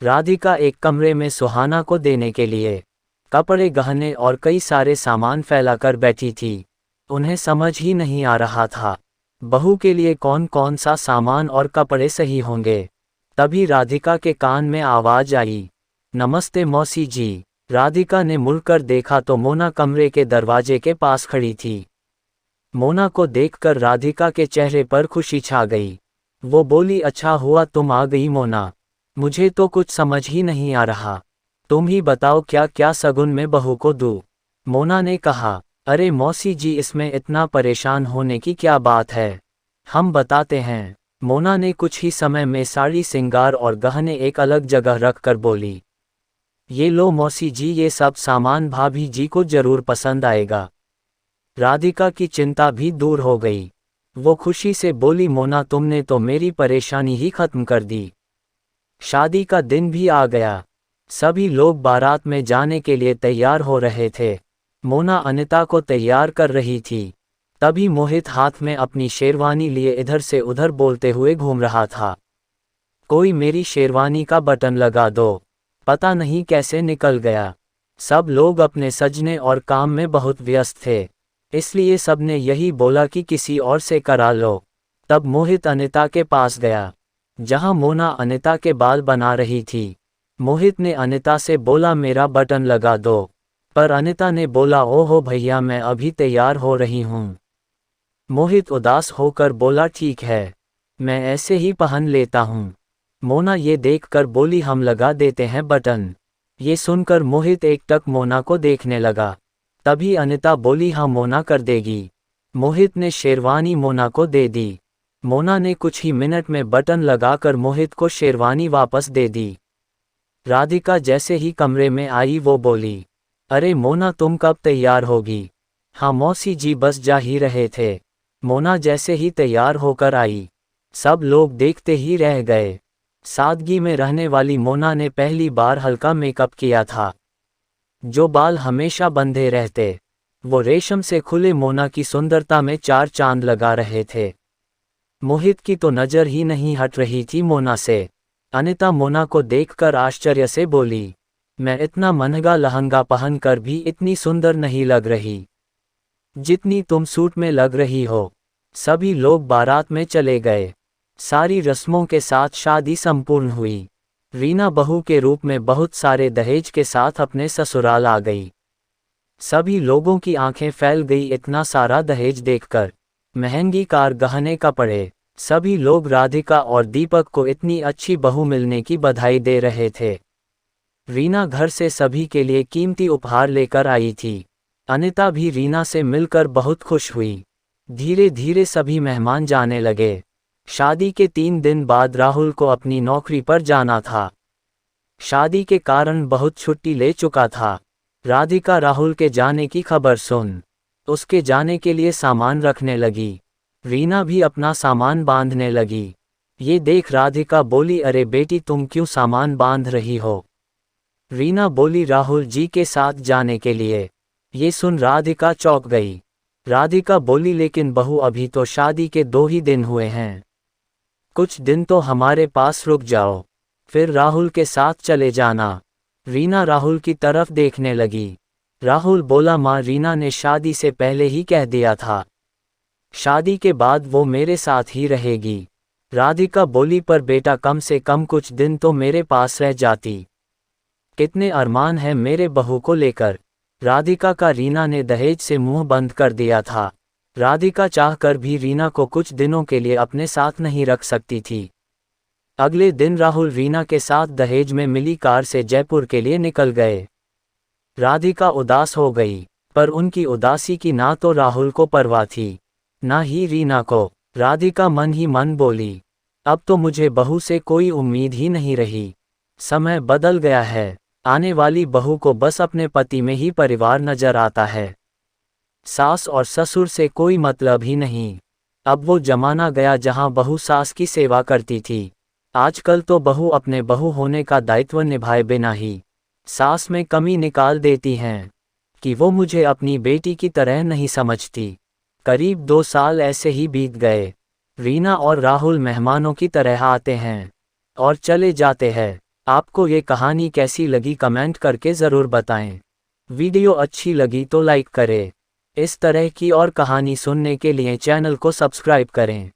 राधिका एक कमरे में सुहाना को देने के लिए कपड़े, गहने और कई सारे सामान फैलाकर बैठी थी। उन्हें समझ ही नहीं आ रहा था बहू के लिए कौन कौन सा सामान और कपड़े सही होंगे। तभी राधिका के कान में आवाज आई, नमस्ते मौसी जी। राधिका ने मुड़कर देखा तो मोना कमरे के दरवाजे के पास खड़ी थी। मोना को देखकर राधिका के चेहरे पर खुशी छा गई। वो बोली, अच्छा हुआ तुम आ गई मोना, मुझे तो कुछ समझ ही नहीं आ रहा। तुम ही बताओ क्या क्या सगुन में बहू को दूँ। मोना ने कहा, अरे मौसी जी, इसमें इतना परेशान होने की क्या बात है, हम बताते हैं। मोना ने कुछ ही समय में साड़ी, सिंगार और गहने एक अलग जगह रखकर बोली, ये लो मौसी जी, ये सब सामान भाभी जी को जरूर पसंद आएगा। राधिका की चिंता भी दूर हो गई। वो खुशी से बोली, मोना तुमने तो मेरी परेशानी ही खत्म कर दी। शादी का दिन भी आ गया। सभी लोग बारात में जाने के लिए तैयार हो रहे थे। मोना अनिता को तैयार कर रही थी। तभी मोहित हाथ में अपनी शेरवानी लिए इधर से उधर बोलते हुए घूम रहा था, कोई मेरी शेरवानी का बटन लगा दो। पता नहीं कैसे निकल गया। सब लोग अपने सजने और काम में बहुत व्यस्त थे, इसलिए सबने यही बोला कि किसी और से करा लो। तब मोहित अनिता के पास गया, जहां मोना अनिता के बाल बना रही थी। मोहित ने अनिता से बोला, मेरा बटन लगा दो, पर अनिता ने बोला, ओहो भैया, मैं अभी तैयार हो रही हूँ। मोहित उदास होकर बोला, ठीक है, मैं ऐसे ही पहन लेता हूँ। मोना ये देखकर बोली, हम लगा देते हैं बटन। ये सुनकर मोहित एकटक मोना को देखने लगा। तभी अनिता बोली, हाँ मोना कर देगी। मोहित ने शेरवानी मोना को दे दी। मोना ने कुछ ही मिनट में बटन लगाकर मोहित को शेरवानी वापस दे दी। राधिका जैसे ही कमरे में आई वो बोली, अरे मोना तुम कब तैयार होगी। हाँ मौसी जी, बस जा ही रहे थे। मोना जैसे ही तैयार होकर आई, सब लोग देखते ही रह गए। सादगी में रहने वाली मोना ने पहली बार हल्का मेकअप किया था। जो बाल हमेशा बंधे रहते, वो रेशम से खुले मोना की सुंदरता में चार चांद लगा रहे थे। मोहित की तो नज़र ही नहीं हट रही थी मोना से। अनिता मोना को देखकर आश्चर्य से बोली, मैं इतना महंगा लहंगा पहनकर भी इतनी सुंदर नहीं लग रही जितनी तुम सूट में लग रही हो। सभी लोग बारात में चले गए। सारी रस्मों के साथ शादी संपूर्ण हुई। रीना बहू के रूप में बहुत सारे दहेज के साथ अपने ससुराल आ गई। सभी लोगों की आंखें फैल गई इतना सारा दहेज देखकर। महंगी कार, गहने, कपड़े। सभी लोग राधिका और दीपक को इतनी अच्छी बहू मिलने की बधाई दे रहे थे। रीना घर से सभी के लिए कीमती उपहार लेकर आई थी। अनिता भी रीना से मिलकर बहुत खुश हुई। धीरे धीरे सभी मेहमान जाने लगे। शादी के 3 दिन बाद राहुल को अपनी नौकरी पर जाना था। शादी के कारण बहुत छुट्टी ले चुका था। राधिका राहुल के जाने की खबर सुन उसके जाने के लिए सामान रखने लगी। रीना भी अपना सामान बांधने लगी। ये देख राधिका बोली, अरे बेटी, तुम क्यों सामान बांध रही हो। रीना बोली, राहुल जी के साथ जाने के लिए। ये सुन राधिका चौंक गई। राधिका बोली, लेकिन बहू, अभी तो शादी के 2 ही दिन हुए हैं, कुछ दिन तो हमारे पास रुक जाओ, फिर राहुल के साथ चले जाना। रीना राहुल की तरफ देखने लगी। राहुल बोला, माँ, रीना ने शादी से पहले ही कह दिया था, शादी के बाद वो मेरे साथ ही रहेगी। राधिका बोली, पर बेटा, कम से कम कुछ दिन तो मेरे पास रह जाती। कितने अरमान है मेरे बहू को लेकर। राधिका का रीना ने दहेज से मुंह बंद कर दिया था। राधिका चाहकर भी रीना को कुछ दिनों के लिए अपने साथ नहीं रख सकती थी। अगले दिन राहुल रीना के साथ दहेज में मिली कार से जयपुर के लिए निकल गए। राधिका उदास हो गई, पर उनकी उदासी की ना तो राहुल को परवाह थी, ना ही रीना को। राधिका मन ही मन बोली, अब तो मुझे बहू से कोई उम्मीद ही नहीं रही। समय बदल गया है। आने वाली बहू को बस अपने पति में ही परिवार नजर आता है। सास और ससुर से कोई मतलब ही नहीं। अब वो जमाना गया जहां बहू सास की सेवा करती थी। आजकल तो बहू अपने बहू होने का दायित्व निभाए बिना ही सास में कमी निकाल देती हैं कि वो मुझे अपनी बेटी की तरह नहीं समझती। करीब 2 साल ऐसे ही बीत गए। रीना और राहुल मेहमानों की तरह आते हैं और चले जाते हैं। आपको ये कहानी कैसी लगी कमेंट करके ज़रूर बताएं। वीडियो अच्छी लगी तो लाइक करें। इस तरह की और कहानी सुनने के लिए चैनल को सब्सक्राइब करें।